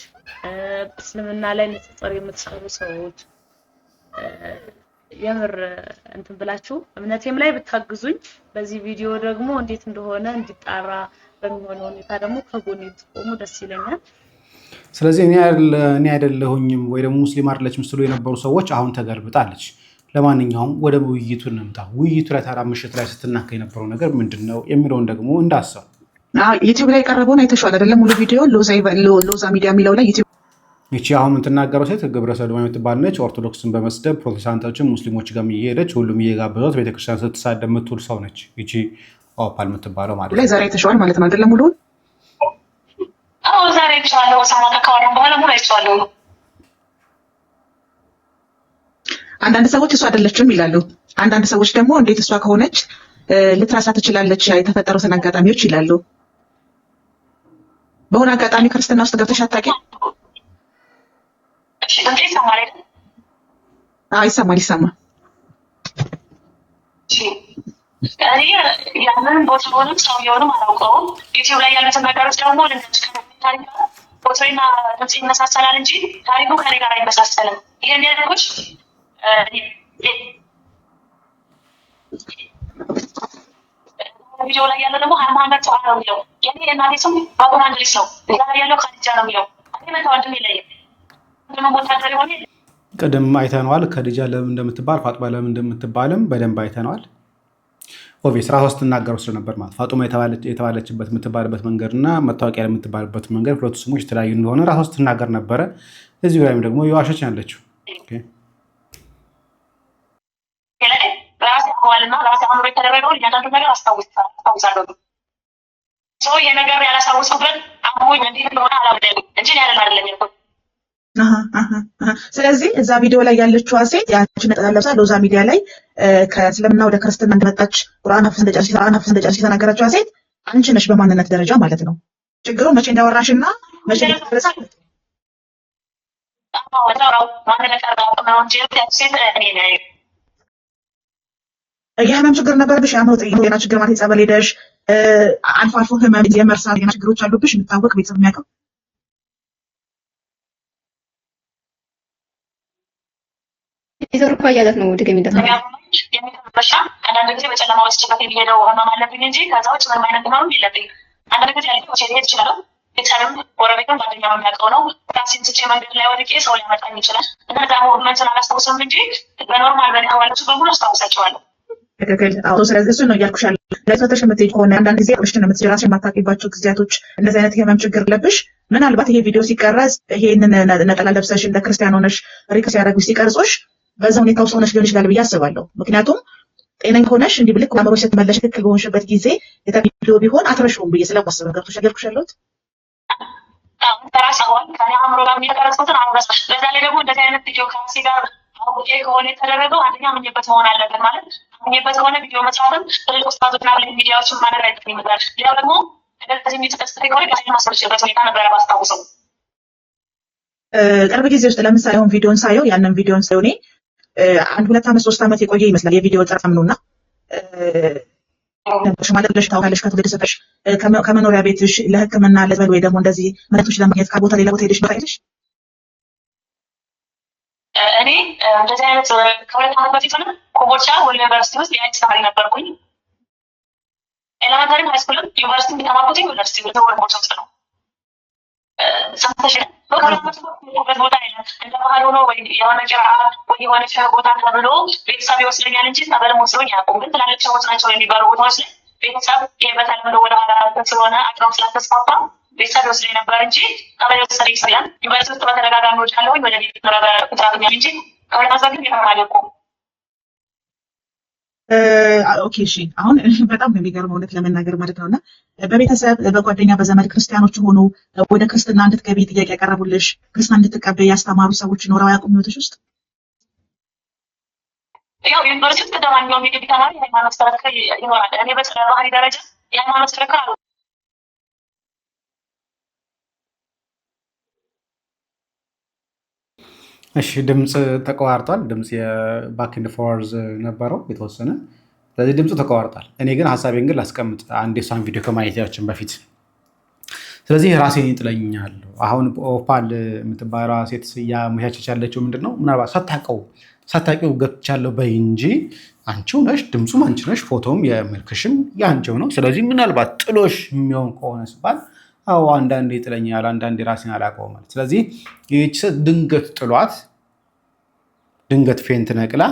እስልምና ላይ ንጽጽር የምትሰሩ ሰዎች የምር እንትን ብላችሁ እምነቴም ላይ ብታግዙኝ፣ በዚህ ቪዲዮ ደግሞ እንዴት እንደሆነ እንዲጣራ በሚሆነው ሁኔታ ደግሞ ከጎኔ ብትቆሙ ደስ ይለኛል። ስለዚህ እኔ አይደለሁኝም ወይ ደግሞ ሙስሊም አይደለችም ምስሉ የነበሩ ሰዎች አሁን ተገልብጣለች። ለማንኛውም ወደ ውይይቱ እንምጣ። ውይይቱ ላይ ታዲያ ምሽት ላይ ስትናከ የነበረው ነገር ምንድነው የሚለውን ደግሞ እንዳሰው ዩቲዩብ ላይ ቀረበውን አይተሽዋል አይደለም? ሙሉ ቪዲዮ ሎዛ ሚዲያ የሚለው ላይ ዩቲዩብ ይቺ አሁን የምትናገረው ሴት ግብረ ሰዶም የምትባል ነች። ኦርቶዶክስን በመስደብ ፕሮቴስታንቶችን ሙስሊሞች ጋር እየሄደች ሁሉም እየጋበዟት ቤተክርስቲያን ስትሳደብ የምትውል ሰው ነች። ይቺ ኦፓል የምትባለው ማለት ነው። ላይ ዛሬ አይተሽዋል ማለት ነው አይደለም? ሙሉውን ዛሬ አይተሽዋለሁ። ሳማካ ካወራን በኋላ ሙሉ አይተሽዋለሁ። አንዳንድ ሰዎች እሷ አይደለችም ይላሉ። አንዳንድ ሰዎች ደግሞ እንዴት እሷ ከሆነች ልትራሳ ትችላለች የተፈጠሩትን አጋጣሚዎች ይላሉ። በሆነ አጋጣሚ ክርስትና ውስጥ ገብተሽ አታውቂም? ይሰማል። ያንን ቦታውንም ሰውየውንም አላውቀውም። ዩቲዩብ ላይ ያሉትን ነገሮች ደግሞ ቦታና ድምጽ ይመሳሰላል እንጂ ታሪኩ ከኔ ጋር አይመሳሰልም። ይህን ያልኩሽ ቪዲዮ ላይ ያለው ደግሞ ሃይማኖት ጧ ነው የሚለው የኔ እናቴ ስም ባቡና እንግሊዝ ነው። እዛ ላይ ያለው ከዲጃ ነው የሚለው እኔ ወንድም የለኝም። ቅድም አይተነዋል። ከዲጃ ለምን እንደምትባል ፋጡማ ለምን እንደምትባልም በደንብ አይተነዋል። ኦቪስ ራሷ ስትናገረው ስለነበር ማለት ፋጡማ የተባለችበት የምትባልበት መንገድ እና መታወቂያ የምትባልበት መንገድ ሁለቱ ስሞች የተለያዩ እንደሆነ ራሷ ስትናገር ነበረ። እዚሁ ላይም ደግሞ የዋሸች ያለችው ራሴ አምሮ የተደረገው እያንዳንዱ ነገር አስታውሳለሁ። ሰው ይሄ ነገር ያላሳውሱበት አሞኝ እንዴት እንደሆነ አላውቅም እንጂ ያለን አይደለም ያልኩት። ስለዚህ እዛ ቪዲዮ ላይ ያለችው ሴት ያችን ነጠላ ለብሳ ሎዛ ሚዲያ ላይ ከእስልምና ወደ ክርስትና እንደመጣች ቁርአን አፍስ እንደጨረሰች የተናገረችው ሴት አንቺ ነሽ በማንነት ደረጃ ማለት ነው። ችግሩ መቼ እንዳወራሽና መቼ እንደተረሳ የህመም ችግር ነበርብሽ? የአእምሮ ጤና ችግር ማለት ጸበል ሄደሽ አልፎ አልፎ ህመም የመርሳት ጤና ችግሮች አሉብሽ? የሚታወቅ ቤተሰብ የሚያውቀው የተርኳ እያለት ነው ድገሚለት ነው የሚተበሻ አንዳንድ ጊዜ በጨለማ ውስጥ ጭበት የሚሄደው ህመም አለብኝ እንጂ ከዛ ውጭ ምንም አይነት ህመም የለብኝ። አንዳንድ ጊዜ ያለ ሄድ ይችላል። ቤተሰብም ጎረቤትም ጓደኛ የሚያውቀው ነው። ራሴን ስቼ መንገድ ላይ ወድቄ ሰው ሊያመጣኝ ይችላል። እነዛ ሙቭመንትን አላስታውስም እንጂ በኖርማል በነዋለች በሙሉ አስታውሳቸዋለሁ። ትክክል። አዎ፣ ስለዚህ እሱ ነው እያልኩሻለሁ። ለሰተሽ የምትሄጂ ከሆነ አንዳንድ ጊዜ ምሽትን የምትጀራሽ የማታውቂባቸው ጊዜያቶች እንደዚህ አይነት የህመም ችግር ለብሽ ምናልባት ይሄ ቪዲዮ ሲቀረጽ ይሄንን ነጠላ ለብሰሽ እንደ ክርስቲያን ሆነሽ ሪክስ ያደረጉ ሲቀርጾሽ በዛ ሁኔታ ውስጥ ሆነሽ ሊሆን ይችላል ብዬ አስባለሁ። ምክንያቱም ጤነኛ ሆነሽ እንዲህ ብልክ አእምሮሽ ስትመለሽ ትክክል በሆንሽበት ጊዜ ቪዲዮ ቢሆን አትረሺውም ብዬ ስለማስብ ገብቶሻል ያልኩሽ ያለሁት። ከኔ አእምሮ ጋር የሚቀረጽኩትን አረሳ። በዛ ላይ ደግሞ እንደዚህ አይነት ቪዲዮ ከራሴ ጋር አውቄ ከሆነ የተደረገው አንደኛ አምኜበት መሆን አለበት። ማለት አምኜበት ከሆነ ቪዲዮ መስራትም ትልልቅ ኡስታዞችና ሚዲያዎችን ማድረግ አይጠቅም ይመጣል። ሌላው ደግሞ እንደዚህ የሚጠቀስተ ከሆነ ጋዜን ማስወርጭበት ሁኔታ ነበረ ባስታውሰው። ቅርብ ጊዜ ውስጥ ለምሳሌ አሁን ቪዲዮን ሳየው ያንን ቪዲዮን ሳየው እኔ 1-2 ዓመት 3 ዓመት የቆየ ይመስላል የቪዲዮ ጥራም ነውና ማለት ብለሽ ታውቃለሽ። ከትውልድ ሰፈርሽ ከመኖሪያ ቤትሽ ለሕክምና ለዘል ወይ ደግሞ እንደዚህ መረቶች ለማግኘት ከቦታ ሌላ ቦታ ሄደሽ ባይልሽ እኔ እንደዚህ አይነት ከ2 ዓመት በፊት ነው ኮምቦልቻ ወይም ዩኒቨርሲቲ ውስጥ የአይቲስ ተማሪ ነበርኩኝ። ኤሌመንታሪም ሃይስኩልም ዩኒቨርሲቲ የተማርኩት ዩኒቨርሲቲ ኮምቦልቻ ውስጥ ነው። ሰምተሽ በሁለት ቦታ የለም እንደ ባህል ሆኖ ወይ የሆነ ጭራ ወይ የሆነ ቦታ ተብሎ ቤተሰብ ይወስደኛል እንጂ ጸበል ወስዶኝ አያውቁም። ግን ትላልቅ ሰዎች ናቸው የሚባሉ ቦታዎች ላይ ቤተሰብ ይሄ በተለምዶ ወደ ኋላ ስለሆነ አቅራው ስላልተስፋፋ ቤተሰብ ይወስደኝ ነበር እንጂ ጸበል ወሰደኝ ይችላል። ዩኒቨርሲቲ ውስጥ በተደጋጋሚ ወዳለሁ ወደ ቤት ተራብኛል እንጂ ከሁለት ዓመት በፊት የተማሪኩ ኦኬ እሺ። አሁን በጣም ነው የሚገርመው እውነት ለመናገር ማለት ነውና በቤተሰብ በጓደኛ በዘመድ ክርስቲያኖች ሆኑ ወደ ክርስትና እንድትገቢ ጥያቄ ያቀረቡልሽ ክርስትና እንድትቀበይ ያስተማሩ ሰዎች ኖረው አያውቁም ህይወትሽ ውስጥ? ያው ዩኒቨርሲቲ ውስጥ እንደማንኛውም የግቢ ተማሪ የሃይማኖት ክርክር ይኖራል። እኔ በባህሪ ደረጃ የሃይማኖት ክርክር አሉ። እሺ ድምጽ ተቋርጧል። ድምጽ የባክ ኤንድ ፎርዋርድ ነበረው የተወሰነ። ስለዚህ ድምፁ ተቋርጧል። እኔ ግን ሀሳቤን ግን ላስቀምጥ አንድ የሷን ቪዲዮ ከማየታችን በፊት። ስለዚህ ራሴን ይጥለኛለሁ። አሁን ኦፓል የምትባለው ሴት እያመቻቸች ያለችው ምንድን ነው? ምናልባት ሳታውቂው ገብቻለሁ በይ እንጂ አንቺው ነሽ፣ ድምፁም አንቺ ነሽ፣ ፎቶም የመልክሽም የአንቺው ነው። ስለዚህ ምናልባት ጥሎሽ የሚሆን ከሆነ ሲባል አዎ አንዳንዴ ይጥለኛል፣ አንዳንዴ ራሴን አላውቀውም ማለት። ስለዚህ ይህች ድንገት ጥሏት ድንገት ፌንት ነቅላ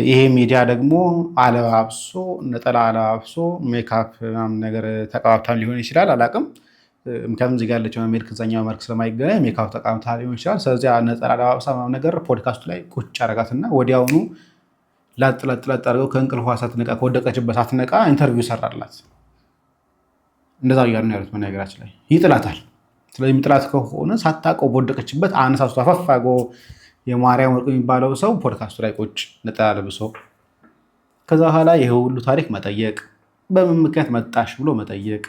ይሄ ሚዲያ ደግሞ አለባብሶ ነጠላ አለባብሶ ሜካፕ ምናምን ነገር ተቀባብታም ሊሆን ይችላል፣ አላውቅም። ምክንያቱም እዚህ ጋር ያለችው መልክ ከዛኛው መልክ ስለማይገናኝ ሜካፕ ተቀባብታ ሊሆን ይችላል። ስለዚህ ነጠላ አለባብሳ ምናምን ነገር ፖድካስቱ ላይ ቁጭ አደረጋትና ወዲያውኑ ላጥ አድርገው ከእንቅልፏ ሳትነቃ ከወደቀችበት ሳትነቃ ኢንተርቪው ሰራላት። እንደዛ እያሉ ነው ያሉት። በነገራችን ላይ ይጥላታል። ስለዚህ የሚጥላት ከሆነ ሳታውቀው በወደቀችበት አነሳስቶ አፈፋጎ የማርያም ወርቁ የሚባለው ሰው ፖድካስቱ ላይ ቁጭ ነጠላ ለብሶ ከዛ በኋላ ይሄ ሁሉ ታሪክ መጠየቅ፣ በምን ምክንያት መጣሽ ብሎ መጠየቅ።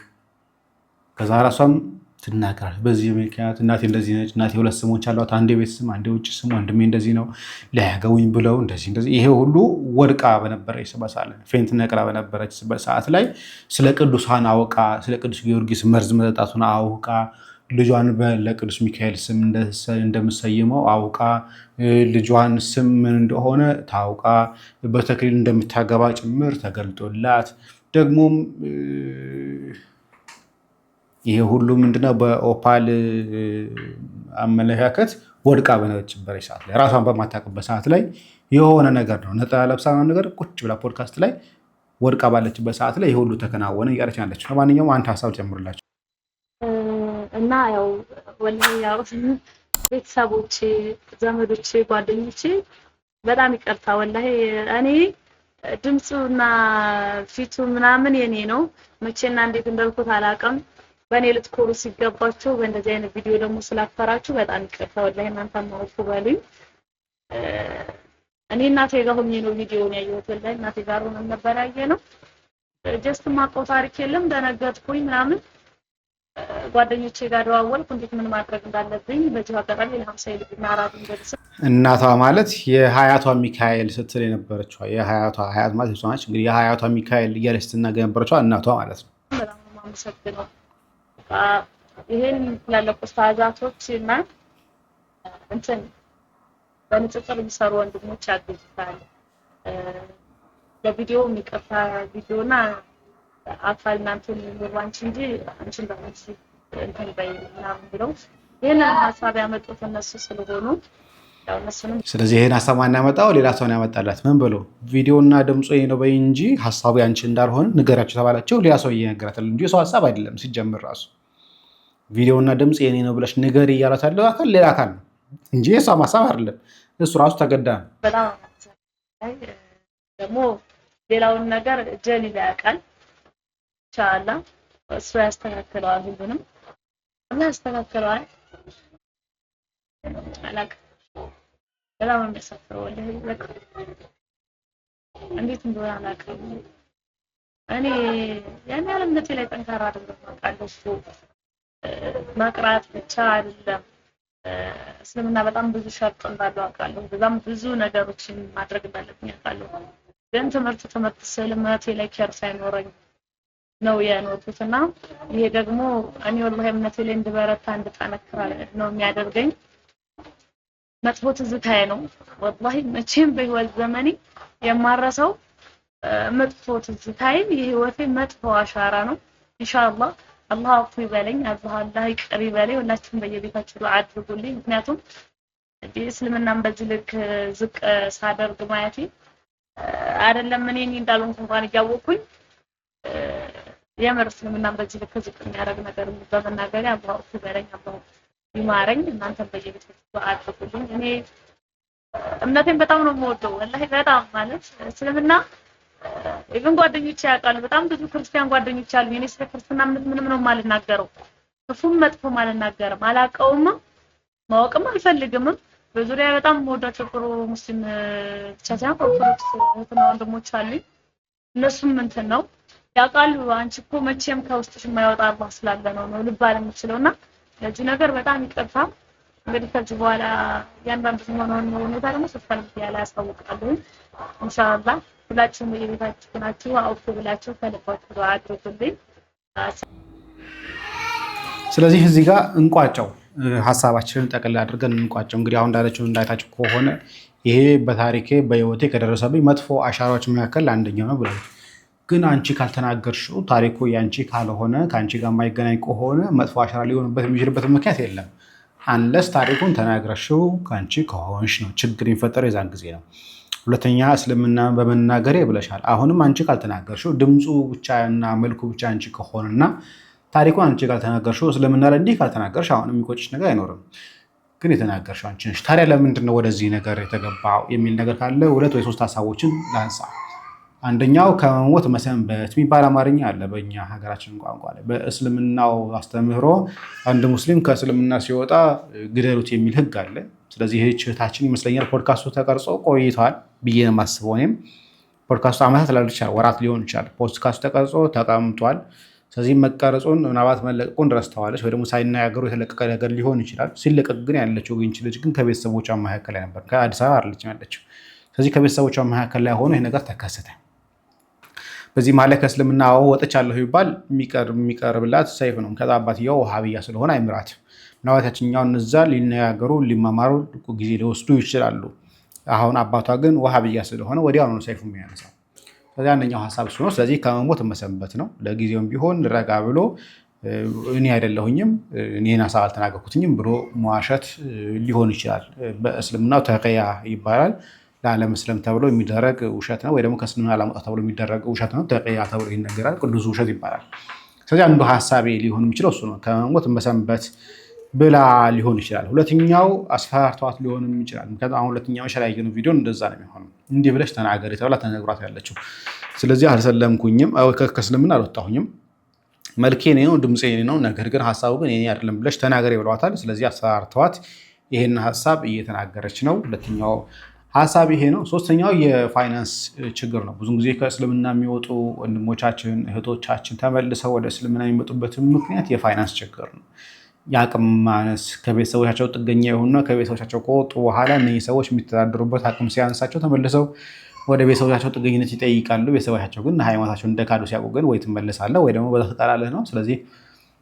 ከዛ ራሷም ትናገራለች። በዚህ ምክንያት እናቴ እንደዚህ ነች፣ እናቴ 2 ስሞች አሏት፣ አንዴ ቤት ስም አንዴ ውጭ ስም፣ ወንድሜ እንደዚህ ነው፣ ሊያገቡኝ ብለው እንደዚህ። ይሄ ሁሉ ወድቃ በነበረችበት ሰዓት ላይ ፌንት ነቅላ በነበረችበት ሰዓት ላይ ስለ ቅዱሳን አውቃ ስለ ቅዱስ ጊዮርጊስ መርዝ መጠጣቱን አውቃ ልጇን ለቅዱስ ሚካኤል ስም እንደምሰይመው አውቃ ልጇን ስም ምን እንደሆነ ታውቃ በተክሊል እንደምታገባ ጭምር ተገልጦላት ደግሞም ይሄ ሁሉ ምንድነው በኦፓል አመለካከት ወድቃ በነበረችበት ሰዓት ላይ ራሷን በማታውቅበት ሰዓት ላይ የሆነ ነገር ነው ነጠላ ለብሳ ነገር ቁጭ ብላ ፖድካስት ላይ ወድቃ ባለችበት ሰዓት ላይ ይሄ ሁሉ ተከናወነ እያለች ያለች። ለማንኛውም አንተ ሀሳብ ጀምርላችሁ እና ያው ወላሂ ያው ቤተሰቦቼ፣ ዘመዶቼ፣ ጓደኞቼ በጣም ይቅርታ ወላሂ እኔ ድምፁና ፊቱ ምናምን የኔ ነው። መቼና እንዴት እንደልኩት አላውቅም። በእኔ ልትኮሩ ሲገባችሁ በእንደዚህ አይነት ቪዲዮ ደግሞ ስላፈራችሁ በጣም ይቅርታ ወላሂ እናንተም አውፉ በሉኝ። እኔ እናቴ ጋር ሆኜ ነው ቪዲዮውን ያየሁት። ወላሂ እናቴ ጋር ሆነን ነበር ያየነው። ጀስት ማውቀው ታሪክ የለም ደነገጥኩኝ ምናምን። ጓደኞቼ ጋር ደዋወልኩ እንዴት ምን ማድረግ እንዳለብኝ። በዚህ አጋጣሚ ለሀምሳይ ልጅና አራት እንደዚህ እናቷ ማለት የሀያቷ ሚካኤል ስትል የነበረችው የሀያቷ ሀያት ማለት እሷ ነች። እንግዲህ የሀያቷ ሚካኤል እያለች ስትናገር የነበረችው እናቷ ማለት ነው። በጣም ማመሰግነው ይሄን ላለቁ ኡስታዛቶች እና እንትን በንጽጽር የሚሰሩ ወንድሞች ያግዙታል። ለቪዲዮ የሚቀርታ ቪዲዮና አካል እናንተን የሚወራንች እንጂ አንቺን በመንሲ እንትን በይና ብለው ይሄን ሐሳብ ያመጡት እነሱ ስለሆኑ ያው እነሱንም ስለዚህ ይሄን ሐሳብ ማን ያመጣው? ሌላ ሰው ነው ያመጣላት። ምን ብሎ ቪዲዮና ድምጹ ይሄ ነው በይ እንጂ ሐሳቡ ያንቺ እንዳልሆነ ንገራችሁ ተባላችሁ። ሌላ ሰው እየነገራታል እንጂ ሰው ሐሳብ አይደለም ሲጀምር ራሱ ቪዲዮና ድምጽ የኔ ነው ብለሽ ንገሪ እያላት ያለው አካል ሌላ አካል ነው እንጂ የሰው ሐሳብ አይደለም። እሱ ራሱ ተገዳ ነው። በጣም ደግሞ ሌላውን ነገር ጀሊላ ያውቃል። ኢንሻአላህ እሱ ያስተካክለዋል። ሁሉንም አላህ ያስተካክለዋል። አላውቅም በጣም የሚያሳፍረው ወላሂ በቃ እንዴት እንደሆነ አላውቅም። እኔ ያን ያህል እምነቴ ላይ ጠንካራ አይደለም አውቃለሁ። እሱ መቅራት ብቻ አይደለም እስልምና በጣም ብዙ ሸርጥ እንዳለው አውቃለሁ። በጣም ብዙ ነገሮችን ማድረግ እንዳለብኝ አውቃለሁ። ግን ትምህርት ስለምነቴ ላይ ኬር ሳይኖረኝ ነው የኖርኩትና ይሄ ደግሞ እኔ ወላሂ እምነቴ ላይ እንድበረታ እንድጠነክር ነው የሚያደርገኝ። መጥፎ ትዝታዬ ነው ወላሂ መቼም በህይወት ዘመኔ የማረሰው መጥፎ ትዝታዬ የህይወቴ መጥፎ አሻራ ነው። ኢንሻአላህ አላህ አፉ ይበለኝ፣ አላህ ይቅር ይበለኝ። ሁላችሁም በየቤታችሁ ዱዓ አድርጉልኝ። ምክንያቱም እስልምናን በዚህ ልክ ዝቅ ሳደርግ ማየቴ አይደለም እኔ እንዳልሆንኩ እንኳን እያወቅኩኝ የምር እስልምናን በዚህ ልክ ዝቅ የሚያደርግ ነገር በመናገሬ አላህ አፉ ይበለኝ፣ አላህ ይማረኝ። እናንተም በየቤታችሁ ዱዓ አድርጉልኝ። እኔ እምነቴን በጣም ነው የምወደው ወላሂ በጣም ማለት እስልምና ኢቭን ጓደኞቼ ያውቃሉ። በጣም ብዙ ክርስቲያን ጓደኞች አሉ። እኔ ስለ ክርስትና ምንም ነው የማልናገረው፣ ክፉም መጥፎም አልናገርም። አላውቀውም፣ ማወቅም አልፈልግም። በዙሪያ በጣም የምወዳቸው ጥሩ ሙስሊም ብቻ ሳይሆን ኦርቶዶክስ እህትና ወንድሞች አሉኝ። እነሱም እንትን ነው ያውቃሉ። አንቺ እኮ መቼም ከውስጥሽ የማይወጣ አላህ ስላለ ነው ልባል የምችለውና ለዚህ ነገር በጣም ይቅርታ። እንግዲህ ከዚህ በኋላ ያንዳንዱ ሆነውን ሁኔታ ደግሞ ሶሻል ሚዲያ ላይ ያስታውቃለሁ ኢንሻአላህ። ሁላችሁም በየቤታችሁ ናችሁ አውፉ ብላችሁ ከልባችሁ ዱዓ አድርጉልኝ። ስለዚህ እዚህ ጋር እንቋጨው፣ ሐሳባችንን ጠቅልል አድርገን እንቋጨው። እንግዲህ አሁን እንዳይታችሁ ከሆነ ይሄ በታሪኬ በህይወቴ ከደረሰብኝ መጥፎ አሻራዎች መካከል አንደኛው ነው ብላለች። ግን አንቺ ካልተናገርሽው ታሪኩ ያንቺ ካልሆነ ከአንቺ ጋር የማይገናኝ ከሆነ መጥፎ አሻራ ሊሆንበት የሚችልበት ምክንያት የለም። አንለስ ታሪኩን ተናግረሽው ከአንቺ ከሆንሽ ነው ችግር የሚፈጠረው የዛን ጊዜ ነው። ሁለተኛ እስልምና በመናገሬ ብለሻል። አሁንም አንቺ ካልተናገርሽው ድምፁ ብቻና መልኩ ብቻ አንቺ ከሆነና ታሪኩን አንቺ ካልተናገርሽው እስልምና ላይ እንዲህ ካልተናገርሽ አሁንም የሚቆጭሽ ነገር አይኖርም። ግን የተናገርሽው አንቺ ነሽ። ታዲያ ለምንድን ነው ወደዚህ ነገር የተገባው የሚል ነገር ካለ 2 ወይ 3 ሀሳቦችን ላንሳ። አንደኛው ከመሞት መሰንበት የሚባል አማርኛ አለ በእኛ ሀገራችን ቋንቋ ላይ። በእስልምናው አስተምህሮ አንድ ሙስሊም ከእስልምና ሲወጣ ግደሉት የሚል ህግ አለ። ስለዚህ ይህች እህታችን ይመስለኛል ፖድካስቱ ተቀርጾ ቆይቷል ብዬ ነው የማስበው። እኔም ፖድካስቱ ዓመታት ላሉ ይችላል፣ ወራት ሊሆን ይችላል። ፖድካስቱ ተቀርጾ ተቀምጧል። ስለዚህ መቀረጹን ምናልባት መለቀቁን ረስተዋለች ወይ ደግሞ ሳይናገሩ የተለቀቀ ነገር ሊሆን ይችላል። ሲለቀቅ ግን ያለችው ግንች ልጅ ግን ከቤተሰቦቿ መካከል ላይ ነበር። ከአዲስ አበባ አይደለችም ያለችው። ስለዚህ ከቤተሰቦቿ መካከል ላይ ሆኖ ይህ ነገር ተከሰተ። በዚህ ማለት ከእስልምና ወጥቻለሁ ይባል የሚቀርብላት ሰይፍ ነው። ከዛ አባትየው ወሃቢያ ስለሆነ አይምራት። ምናልባት ያችኛውን እዛ ሊነጋገሩ ሊማማሩ ጊዜ ሊወስዱ ይችላሉ። አሁን አባቷ ግን ወሃቢያ ስለሆነ ወዲያው ነው ሰይፉ የሚያነሳው። ስለዚህ አንደኛው ሀሳብ እሱ ነው። ስለዚህ ከመሞት መሰንበት ነው። ለጊዜውም ቢሆን ረጋ ብሎ እኔ አይደለሁኝም እኔን ሀሳብ አልተናገርኩትኝም ብሎ መዋሸት ሊሆን ይችላል። በእስልምናው ተቂያ ይባላል። ለዓለመስለም ተብሎ የሚደረግ ውሸት ነው፣ ወይ ደግሞ ከእስልምና ለመውጣት ተብሎ የሚደረግ ውሸት ነው። ተቂያ ተብሎ ይነገራል። ቅዱስ ውሸት ይባላል። ስለዚህ አንዱ ሀሳቤ ሊሆን የሚችለው እሱ ነው። ከመሞት መሰንበት ብላ ሊሆን ይችላል። ሁለተኛው አስፈራርተዋት ሊሆንም ይችላል። ምክንያቱም አሁን ሁለተኛው ሸላይ ግን ቪዲዮ እንደዛ ነው የሚሆነው። እንዲህ ብለሽ ተናገሪ ተብላ ተነግሯት ያለችው። ስለዚህ አልሰለምኩኝም፣ ከእስልምና አልወጣሁኝም፣ መልኬ እኔ ነው፣ ድምፄ እኔ ነው፣ ነገር ግን ሀሳቡ ግን እኔ አይደለም ብለሽ ተናገሪ ብለዋታል። ስለዚህ አስፈራርተዋት ይሄን ሀሳብ እየተናገረች ነው። ሁለተኛው ሀሳብ ይሄ ነው። ሶስተኛው የፋይናንስ ችግር ነው። ብዙ ጊዜ ከእስልምና የሚወጡ ወንድሞቻችን እህቶቻችን ተመልሰው ወደ እስልምና የሚመጡበት ምክንያት የፋይናንስ ችግር ነው። የአቅም ማነስ፣ ከቤተሰቦቻቸው ጥገኛ የሆኑና ከቤተሰቦቻቸው ከወጡ በኋላ እነዚህ ሰዎች የሚተዳደሩበት አቅም ሲያንሳቸው ተመልሰው ወደ ቤተሰቦቻቸው ጥገኝነት ይጠይቃሉ። ቤተሰቦቻቸው ግን ሃይማኖታቸው እንደካዱ ሲያውቁ ግን ወይ ትመለሳለህ ወይ ደግሞ በዛ ትቀራለህ ነው። ስለዚህ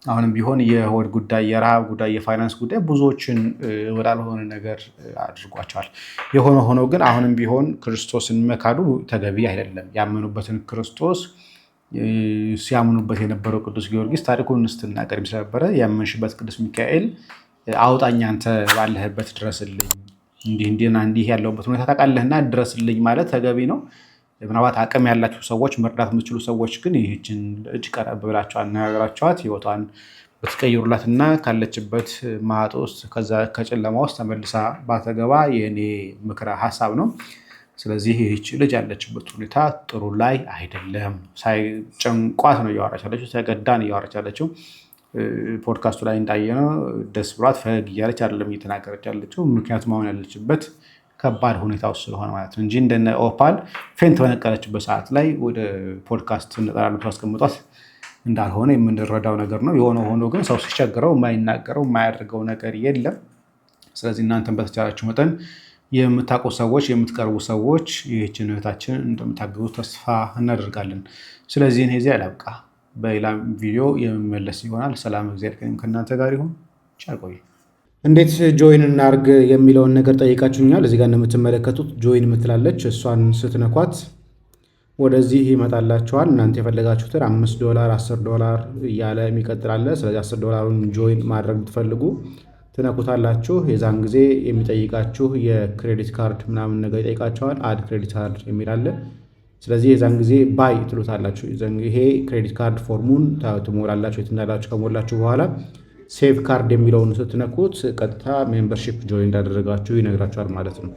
አሁንም ቢሆን የሆድ ጉዳይ፣ የረሃብ ጉዳይ፣ የፋይናንስ ጉዳይ ብዙዎችን ወዳልሆነ ነገር አድርጓቸዋል። የሆነ ሆኖ ግን አሁንም ቢሆን ክርስቶስን መካዱ ተገቢ አይደለም። ያመኑበትን ክርስቶስ ሲያምኑበት የነበረው ቅዱስ ጊዮርጊስ ታሪኩን ስትናገር ስለነበረ ያመንሽበት ቅዱስ ሚካኤል አውጣኝ አንተ ባለህበት ድረስልኝ፣ እንዲህ ያለውበት ሁኔታ ታውቃለህና ድረስልኝ ማለት ተገቢ ነው። ምናልባት አቅም ያላችሁ ሰዎች፣ መርዳት የምትችሉ ሰዎች ግን ይህችን እጅ ቀረብ ብላችሁ አነጋግራችኋት ህይወቷን ብትቀይሩላትና ካለችበት ማጥ ውስጥ ከጨለማ ውስጥ ተመልሳ ባተገባ የእኔ ምክረ ሀሳብ ነው። ስለዚህ ይህች ልጅ ያለችበት ሁኔታ ጥሩ ላይ አይደለም። ሳይጨንቋት ነው እያወራች ያለችው፣ ተገዳን እያወራች ያለችው። ፖድካስቱ ላይ እንዳየነው ደስ ብሏት ፈገግ እያለች አይደለም እየተናገረች ያለችው። ምክንያቱም አሁን ያለችበት ከባድ ሁኔታ ውስጥ ስለሆነ ማለት ነው እንጂ እንደነ ኦፓል ፌንት በነቀለችበት ሰዓት ላይ ወደ ፖድካስት እንጠራለን አስቀምጧት እንዳልሆነ የምንረዳው ነገር ነው። የሆነ ሆኖ ግን ሰው ሲቸግረው የማይናገረው የማያደርገው ነገር የለም። ስለዚህ እናንተን በተቻላችሁ መጠን የምታውቁ ሰዎች፣ የምትቀርቡ ሰዎች ይህችን እህታችን እንደምታግዙ ተስፋ እናደርጋለን። ስለዚህ እኔ እዚህ አላብቃ፣ በሌላ ቪዲዮ የምመለስ ይሆናል። ሰላም እግዚአብሔር ከእናንተ ጋር ይሁን። ቻው ቆዩ። እንዴት ጆይን እናርግ የሚለውን ነገር ጠይቃችሁኛል። እዚህ ጋር እንደምትመለከቱት ጆይን የምትላለች እሷን ስትነኳት ወደዚህ ይመጣላችኋል። እናንተ የፈለጋችሁትን $5፣ $10 እያለ የሚቀጥላለ። ስለዚህ $10ን ጆይን ማድረግ ብትፈልጉ ትነኩታላችሁ። የዛን ጊዜ የሚጠይቃችሁ የክሬዲት ካርድ ምናምን ነገር ይጠይቃችኋል። አድ ክሬዲት ካርድ የሚላለ። ስለዚህ የዛን ጊዜ ባይ ትሉታላችሁ። ይሄ ክሬዲት ካርድ ፎርሙን ትሞላላችሁ። የት እንዳላችሁ ከሞላችሁ በኋላ ሴቭ ካርድ የሚለውን ስትነኩት ቀጥታ ሜምበርሺፕ ጆይን እንዳደረጋችሁ ይነግራችኋል ማለት ነው።